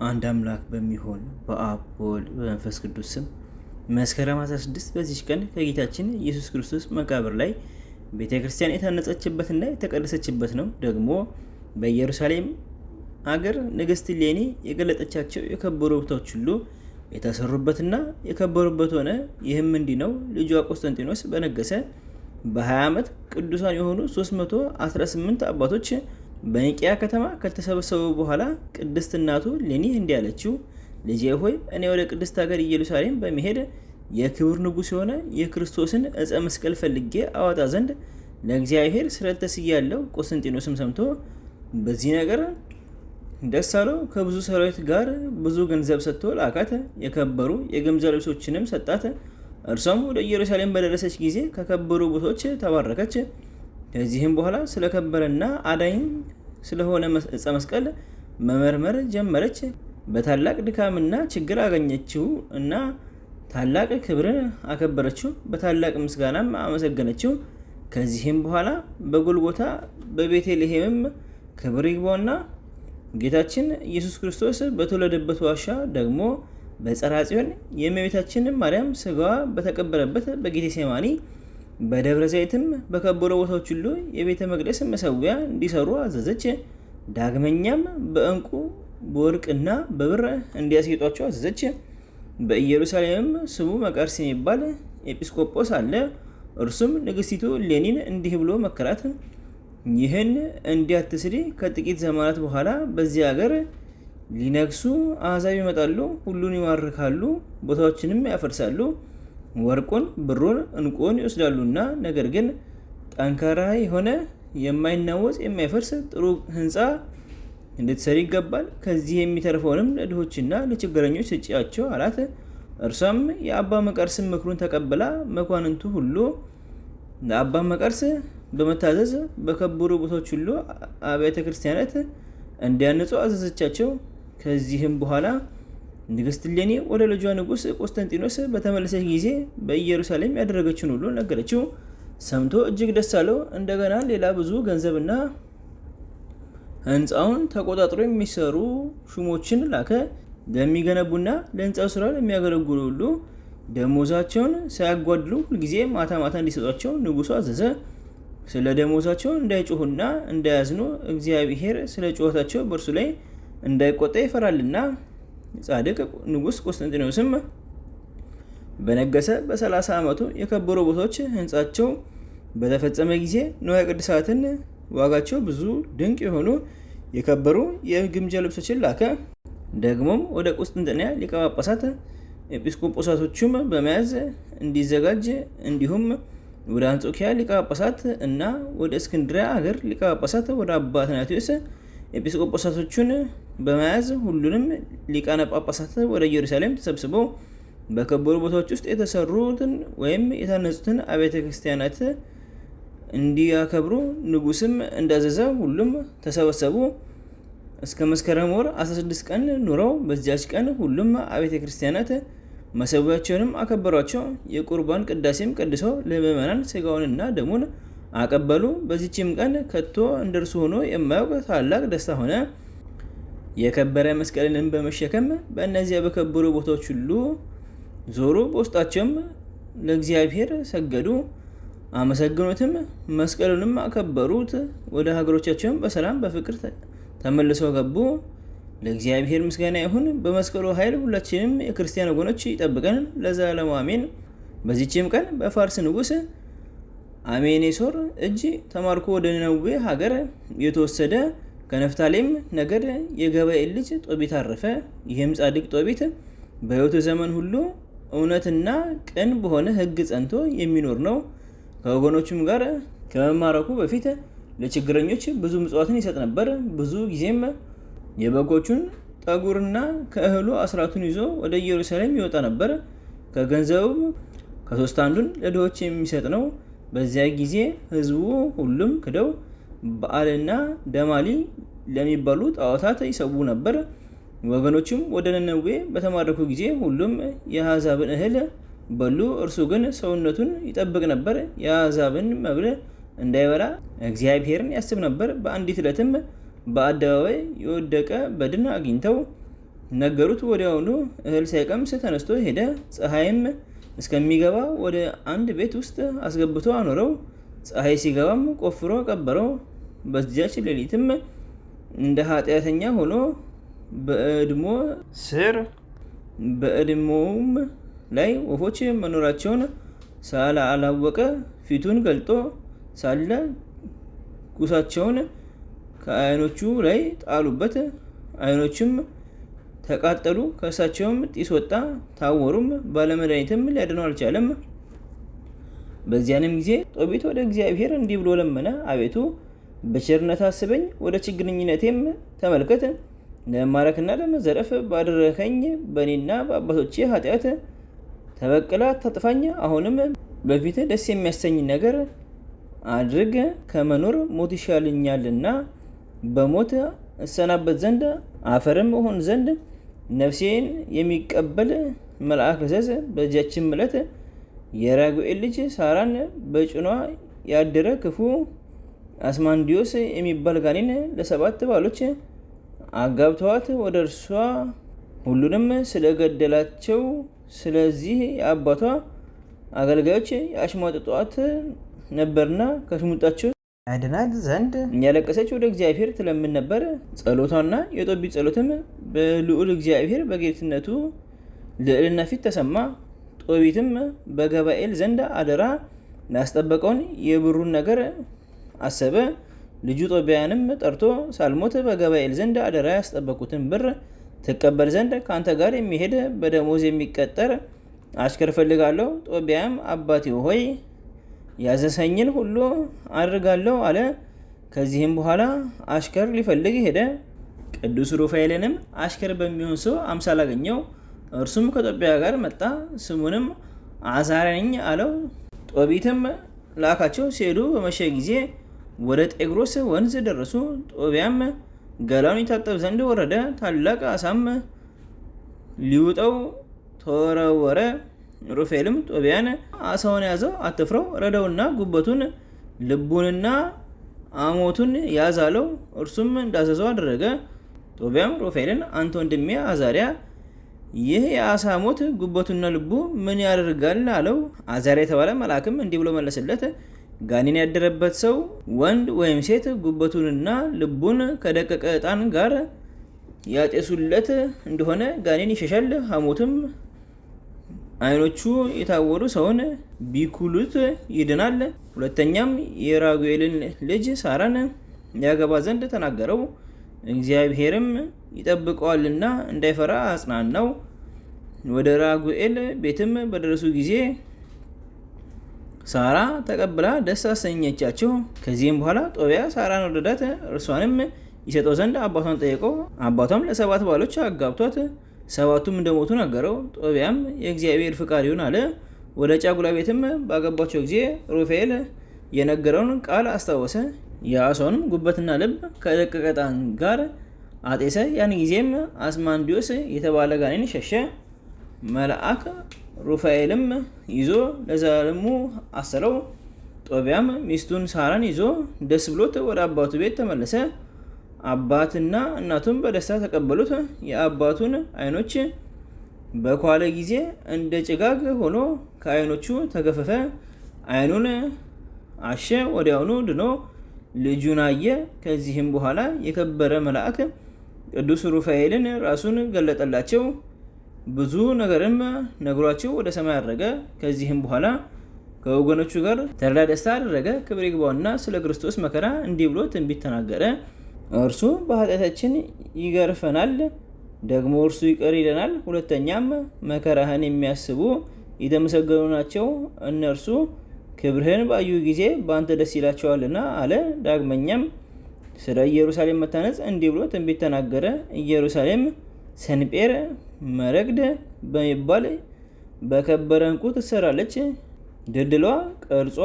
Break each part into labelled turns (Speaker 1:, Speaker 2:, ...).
Speaker 1: አንድ አምላክ በሚሆን በአብ በወልድ በመንፈስ ቅዱስ ስም መስከረም 16 በዚች ቀን ከጌታችን ኢየሱስ ክርስቶስ መቃብር ላይ ቤተ ክርስቲያን የታነጸችበትና የተቀደሰችበት ነው። ደግሞ በኢየሩሳሌም አገር ንግሥት እሌኒ የገለጠቻቸው የከበሩ ቦታዎች ሁሉ የተሰሩበትና የከበሩበት ሆነ። ይህም እንዲህ ነው። ልጇ ቆስጠንጢኖስ በነገሰ በ20 ዓመት ቅዱሳን የሆኑ 318 አባቶች በኒቅያ ከተማ ከተሰበሰቡ በኋላ ቅድስት እናቱ እሌኒ እንዲህ አለችው፣ ልጄ ሆይ እኔ ወደ ቅድስት ሀገር ኢየሩሳሌም በመሄድ የክብር ንጉሥ የሆነ የክርስቶስን ዕፀ መስቀል ፈልጌ አወጣ ዘንድ ለእግዚአብሔር ስለተስያለሁ። ቆስጠንጢኖስም ሰምቶ በዚህ ነገር ደስ አለው። ከብዙ ሰራዊት ጋር ብዙ ገንዘብ ሰጥቶ ላካት። የከበሩ የግምጃ ልብሶችንም ሰጣት። እርሷም ወደ ኢየሩሳሌም በደረሰች ጊዜ ከከበሩ ቦታዎች ተባረከች። ከዚህም በኋላ ስለከበረና አዳኝ ስለሆነ ዕፀ መስቀል መመርመር ጀመረች። በታላቅ ድካምና ችግር አገኘችው እና ታላቅ ክብርን አከበረችው። በታላቅ ምስጋናም አመሰገነችው። ከዚህም በኋላ በጎልጎታ በቤተልሔምም ክብር ይግባውና ጌታችን ኢየሱስ ክርስቶስ በተወለደበት ዋሻ ደግሞ በጸርሐ ጽዮን የእመቤታችን ማርያም ስጋዋ በተቀበረበት በጌቴሴማኒ በደብረ ዘይትም በከበሩ ቦታዎች ሁሉ የቤተ መቅደስ መሠዊያ እንዲሰሩ አዘዘች። ዳግመኛም በዕንቁ በወርቅና በብር እንዲያስጌጧቸው አዘዘች። በኢየሩሳሌምም ስሙ መቃርስ የሚባል ኤጲስቆጶስ አለ። እርሱም ንግሥቲቱ እሌኒን እንዲህ ብሎ መከራት፣ ይህን እንዲያትስሪ ከጥቂት ዘመናት በኋላ በዚህ ሀገር ሊነግሱ አሕዛብ ይመጣሉ፣ ሁሉን ይማርካሉ፣ ቦታዎችንም ያፈርሳሉ፣ ወርቁን ብሩን ዕንቁን ይወስዳሉና፣ ነገር ግን ጠንካራ የሆነ የማይናወጽ የማይፈርስ ጥሩ ሕንፃ እንድትሰሪ ይገባል። ከዚህ የሚተርፈውንም ለድሆችና ለችግረኞች ስጪያቸው አላት። እርሷም የአባ መቃርስን ምክሩን ተቀብላ መኳንንቱ ሁሉ ለአባ መቃርስ በመታዘዝ በከበሩ ቦታዎች ሁሉ አብያተ ክርስቲያናት እንዲያንጹ አዘዘቻቸው። ከዚህም በኋላ ንግሥት እሌኒ ወደ ልጇ ንጉሥ ቆስጠንጢኖስ በተመለሰች ጊዜ በኢየሩሳሌም ያደረገችውን ሁሉ ነገረችው። ሰምቶ እጅግ ደስ አለው። እንደገና ሌላ ብዙ ገንዘብና ሕንፃውን ተቆጣጥሮ የሚሰሩ ሹሞችን ላከ። ለሚገነቡና ለሕንፃው ስራ ለሚያገለግሉ ሁሉ ደሞዛቸውን ሳያጓድሉ ሁልጊዜ ማታ ማታ እንዲሰጧቸው ንጉሡ አዘዘ። ስለ ደሞዛቸው እንዳይጮሁና እንዳያዝኑ እግዚአብሔር ስለ ጩኸታቸው በእርሱ ላይ እንዳይቆጣ ይፈራልና። ጻድቅ ንጉሥ ቆስጠንጢኖስም በነገሰ በ30 ዓመቱ የከበሩ ቦታዎች ሕንፃቸው በተፈጸመ ጊዜ ንዋየ ቅድሳትን ዋጋቸው ብዙ ድንቅ የሆኑ የከበሩ የግምጃ ልብሶችን ላከ። ደግሞም ወደ ቁስጥንጥንያ ሊቀ ጳጳሳት ኤጲስቆጶሳቶቹም በመያዝ እንዲዘጋጅ እንዲሁም ወደ አንጾኪያ ሊቀ ጳጳሳት እና ወደ እስክንድሪያ ሀገር ሊቀ ጳጳሳት ወደ አባ አትናቴዎስ ኤጲስቆጶሳቶቹን በመያዝ ሁሉንም ሊቃነ ጳጳሳት ወደ ኢየሩሳሌም ተሰብስበው በከበሩ ቦታዎች ውስጥ የተሰሩትን ወይም የታነጹትን አብያተ ክርስቲያናት እንዲያከብሩ ንጉሥም እንዳዘዘ ሁሉም ተሰበሰቡ። እስከ መስከረም ወር 16 ቀን ኑረው በዚያች ቀን ሁሉም አብያተ ክርስቲያናት መሠዊያቸውንም አከበሯቸው። የቁርባን ቅዳሴም ቀድሰው ለምዕመናን ሥጋውንና ደሙን አቀበሉ። በዚችም ቀን ከቶ እንደርሱ ሆኖ የማያውቅ ታላቅ ደስታ ሆነ። የከበረ መስቀልንም በመሸከም በእነዚያ በከበሩ ቦታዎች ሁሉ ዞሩ። በውስጣቸውም ለእግዚአብሔር ሰገዱ፣ አመሰግኑትም፣ መስቀሉንም አከበሩት። ወደ ሀገሮቻቸውም በሰላም በፍቅር ተመልሰው ገቡ። ለእግዚአብሔር ምስጋና ይሁን። በመስቀሉ ኃይል ሁላችንም የክርስቲያን ወገኖች ይጠብቀን ለዘላለሙ አሜን። በዚችም ቀን በፋርስ ንጉሥ አሜኔሶር እጅ ተማርኮ ወደ ነነዌ ሀገር የተወሰደ ከነፍታሌም ነገድ የገባኤል ልጅ ጦቢት አረፈ። ይህም ጻድቅ ጦቢት በሕይወቱ ዘመን ሁሉ እውነትና ቅን በሆነ ሕግ ጸንቶ የሚኖር ነው። ከወገኖቹም ጋር ከመማረኩ በፊት ለችግረኞች ብዙ ምጽዋትን ይሰጥ ነበር። ብዙ ጊዜም የበጎቹን ጠጉርና ከእህሉ አስራቱን ይዞ ወደ ኢየሩሳሌም ይወጣ ነበር። ከገንዘቡ ከሶስት አንዱን ለድሆች የሚሰጥ ነው። በዚያ ጊዜ ሕዝቡ ሁሉም ክደው በዓልና ደማሊ ለሚባሉ ጣዖታት ይሰዉ ነበር። ወገኖቹም ወደ ነነዌ በተማረኩ ጊዜ ሁሉም የአሕዛብን እህል በሉ። እርሱ ግን ሰውነቱን ይጠብቅ ነበር፣ የአሕዛብን መብል እንዳይበላ እግዚአብሔርን ያስብ ነበር። በአንዲት ዕለትም በአደባባይ የወደቀ በድን አግኝተው ነገሩት። ወዲያውኑ እህል ሳይቀምስ ተነስቶ ሄደ። ፀሐይም እስከሚገባ ወደ አንድ ቤት ውስጥ አስገብቶ አኖረው። ፀሐይ ሲገባም ቆፍሮ ቀበረው። በዚያች ሌሊትም እንደ ኃጢአተኛ ሆኖ በእድሞውም ላይ ወፎች መኖራቸውን ስላላወቀ ፊቱን ገልጦ ሳለ ኩሳቸውን ከዓይኖቹ ላይ ጣሉበት። ዓይኖቹም ተቃጠሉ፣ ከእርሳቸውም ጢስ ወጣ፣ ታወሩም። ባለመድኃኒትም ሊያድነው አልቻለም። በዚያንም ጊዜ ጦቢት ወደ እግዚአብሔር እንዲህ ብሎ ለመነ። አቤቱ በቸርነት አስበኝ፣ ወደ ችግረኝነቴም ተመልከት። ለመማረክና ለመዘረፍ ባደረከኝ በእኔና በአባቶቼ ኃጢአት ተበቅላ አታጥፋኝ። አሁንም በፊት ደስ የሚያሰኝ ነገር አድርግ። ከመኖር ሞት ይሻልኛልና በሞት እሰናበት ዘንድ አፈርም እሆን ዘንድ ነፍሴን የሚቀበል መልአክ እዘዝ። በዚያችም ዕለት የራጉኤል ልጅ ሳራን በጭኗ ያደረ ክፉ አስማንዲዮስ የሚባል ጋኔን ለ7 ባሎች አጋብተዋት ወደ እርሷ ሁሉንም ስለገደላቸው ስለዚህ የአባቷ አገልጋዮች ያሽሟጥጧት ነበርና ከሽሙጣቸው ያድናት ዘንድ እያለቀሰች ወደ እግዚአብሔር ትለምን ነበር። ጸሎቷና የጦቢት ጸሎትም በልዑል እግዚአብሔር በጌትነቱ ልዕልና ፊት ተሰማ። ጦቢትም በገባኤል ዘንድ አደራ ላስጠበቀውን የብሩን ነገር አሰበ። ልጁ ጦቢያንም ጠርቶ ሳልሞት በገባኤል ዘንድ አደራ ያስጠበቁትን ብር ትቀበል ዘንድ ከአንተ ጋር የሚሄድ በደሞዝ የሚቀጠር አሽከር ፈልጋለሁ። ጦቢያም አባቴ ሆይ ያዘሰኝን ሁሉ አድርጋለሁ አለ። ከዚህም በኋላ አሽከር ሊፈልግ ሄደ። ቅዱስ ሩፋኤልንም አሽከር በሚሆን ሰው አምሳል አገኘው። እርሱም ከጦቢያ ጋር መጣ። ስሙንም አዛርያ አለው። ጦቢትም ላካቸው። ሲሄዱ በመሸ ጊዜ ወደ ጤግሮስ ወንዝ ደረሱ። ጦቢያም ገላውን ይታጠብ ዘንድ ወረደ። ታላቅ አሳም ሊውጠው ተወረወረ። ሩፋኤልም ጦቢያን አሳውን ያዘው፣ አትፍረው፣ ረደውና ጉበቱን ልቡንና አሞቱን ያዝ አለው። እርሱም እንዳዘዘው አደረገ። ጦቢያም ሩፋኤልን አንተ ወንድሜ አዛርያ ይህ የአሳ ሞት ጉበቱና ልቡ ምን ያደርጋል አለው። አዛርያ የተባለ መልአክም እንዲህ ብሎ መለሰለት፣ ጋኔን ያደረበት ሰው ወንድ ወይም ሴት ጉበቱንና ልቡን ከደቀቀ ዕጣን ጋር ያጤሱለት እንደሆነ ጋኔን ይሸሻል። ሐሞትም ዓይኖቹ የታወሩ ሰውን ቢኩሉት ይድናል። ሁለተኛም የራጉኤልን ልጅ ሳራን ያገባ ዘንድ ተናገረው። እግዚአብሔርም ይጠብቀዋልና እንዳይፈራ አጽናናው። ወደ ራጉኤል ቤትም በደረሱ ጊዜ ሳራ ተቀብላ ደስ አሰኘቻቸው። ከዚህም በኋላ ጦቢያ ሳራን ወደዳት። እርሷንም ይሰጠው ዘንድ አባቷን ጠየቀው። አባቷም ለ7 ባሎች አጋብቷት 7ቱም እንደሞቱ ነገረው። ጦቢያም የእግዚአብሔር ፍቃድ ይሁን አለ። ወደ ጫጉላ ቤትም ባገባቸው ጊዜ ሩፋኤል የነገረውን ቃል አስታወሰ። የአሳውንም ጉበትና ልብ ከደቀቀ ዕጣን ጋር አጤሰ። ያን ጊዜም አስማንዲዮስ የተባለ ጋኔን ሸሸ። መልአክ ሩፋኤልም ይዞ ለዘላለሙ አሰረው። ጦቢያም ሚስቱን ሳራን ይዞ ደስ ብሎት ወደ አባቱ ቤት ተመለሰ። አባትና እናቱም በደስታ ተቀበሉት። የአባቱን ዓይኖች በኳለ ጊዜ እንደ ጭጋግ ሆኖ ከዓይኖቹ ተገፈፈ። ዓይኑን አሸ፣ ወዲያውኑ ድኖ ልጁን አየ። ከዚህም በኋላ የከበረ መልአክ ቅዱስ ሩፋኤልን ራሱን ገለጠላቸው። ብዙ ነገርም ነግሯቸው ወደ ሰማይ አረገ። ከዚህም በኋላ ከወገኖቹ ጋር ተድላ ደስታ አደረገ። ክብር ይግባውና ስለ ክርስቶስ መከራ እንዲህ ብሎ ትንቢት ተናገረ። እርሱ በኃጢአታችን ይገርፈናል፣ ደግሞ እርሱ ይቅር ይለናል። ሁለተኛም መከራህን የሚያስቡ የተመሰገኑ ናቸው፣ እነርሱ ክብርህን ባዩ ጊዜ በአንተ ደስ ይላቸዋልና አለ። ዳግመኛም ስለ ኢየሩሳሌም መታነጽ እንዲህ ብሎ ትንቢት ተናገረ። ኢየሩሳሌም ሰንጴር መረግድ በሚባል በከበረ ዕንቁ ትሰራለች። ድልድሏ፣ ቅርጿ፣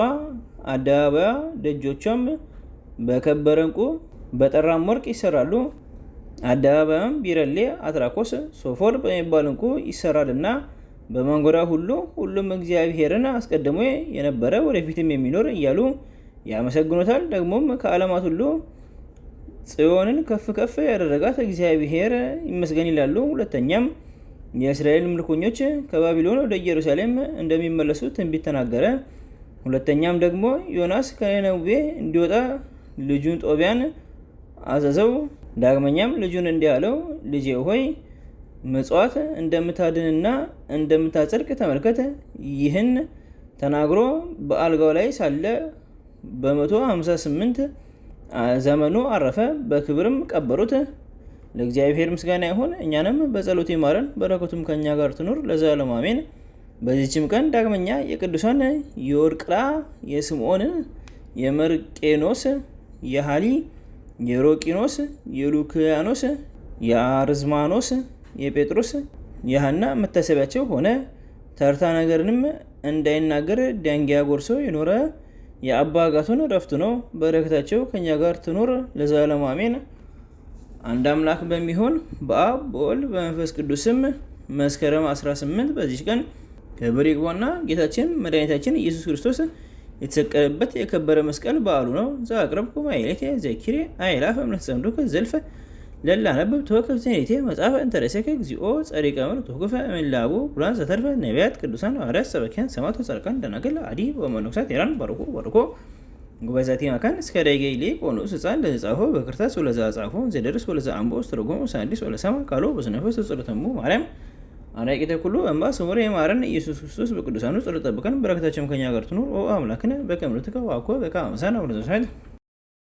Speaker 1: አደባባያ፣ ደጆቿም በከበረ ዕንቁ በጠራም ወርቅ ይሰራሉ። አደባባያም ቢረሌ፣ አትራኮስ፣ ሶፎር በሚባል ዕንቁ ይሰራልና በመንጎዳ ሁሉም እግዚአብሔርን አስቀድሞ የነበረ ወደፊትም የሚኖር እያሉ ያመሰግኑታል። ደግሞም ከዓለማት ሁሉ ጽዮንን ከፍ ከፍ ያደረጋት እግዚአብሔር ይመስገን ይላሉ። ሁለተኛም የእስራኤል ምርኮኞች ከባቢሎን ወደ ኢየሩሳሌም እንደሚመለሱ ትንቢት ተናገረ። ሁለተኛም ደግሞ ዮናስ ከነነዌ እንዲወጣ ልጁን ጦቢያን አዘዘው። ዳግመኛም ልጁን እንዲህ አለው፣ ልጄ ሆይ ምጽዋት እንደምታድንና እንደምታጸድቅ ተመልከት። ይህን ተናግሮ በአልጋው ላይ ሳለ በ158 ዘመኑ አረፈ። በክብርም ቀበሩት። ለእግዚአብሔር ምስጋና ይሁን፣ እኛንም በጸሎቱ ይማረን፣ በረከቱም ከኛ ጋር ትኑር ለዘላለሙ አሜን። በዚህችም ቀን ዳግመኛ የቅዱሳን የወርቅላ፣ የስምዖን፣ የመርቄኖስ፣ የሃሊ፣ የሮቂኖስ፣ የሉክያኖስ፣ የአርዝማኖስ፣ የጴጥሮስ፣ የሐና መታሰቢያቸው ሆነ። ተርታ ነገርንም እንዳይናገር ደንጊያ ጎርሶ የኖረ የአባ አጋቶን ዕረፍቱ ነው። በረከታቸው ከኛ ጋር ትኑር ለዘላለሙ አሜን። አንድ አምላክ በሚሆን በአብ በወልድ በመንፈስ ቅዱስም መስከረም 18 በዚች ቀን ክብር ይግባውና ጌታችን መድኃኒታችን ኢየሱስ ክርስቶስ የተሰቀለበት የከበረ መስቀል በዓሉ ነው። ዘአቅረብኩ ማኅሌተ ዘኪሬ አእላፈ እምነተጸምዱከ ዘልፈ ለላነብብ ተወከፍ ዘኔቴ መጽሐፈ እንተርእሰከ እግዚኦ ጸሪቀ ምር ተወከፈ እምላቡ ቡራን ዘተርፈ ነቢያት ቅዱሳን ሐዋርያት ሰበኪያን ሰማዕታት ጻድቃን ደናግል አዲ ወመነኮሳት ሄራን ባርኮ ጉባኤ ዛቲ መካን እስከ ደቂቀ ይልቅ ወንዑስ ሕፃን ለዘጻፎ በክርታስ ወለዛ ጻፎ ዘደርስ ወለዛ አንቦ ስተርጎሙ ሳዲስ ወለሰማ ቃሎ በስነፈስ ጸሎተሙ ማርያም አናቂተ ኩሉ እንባ ስውር የማረን ኢየሱስ ክርስቶስ በቅዱሳኑ ጸሎት ጠብቀን በረከታቸውም ከኛ ጋር ትኑር። ኦ አምላክነ በከመ ትከ ወአኮ በከመ አምሳነ ወለዘሳይት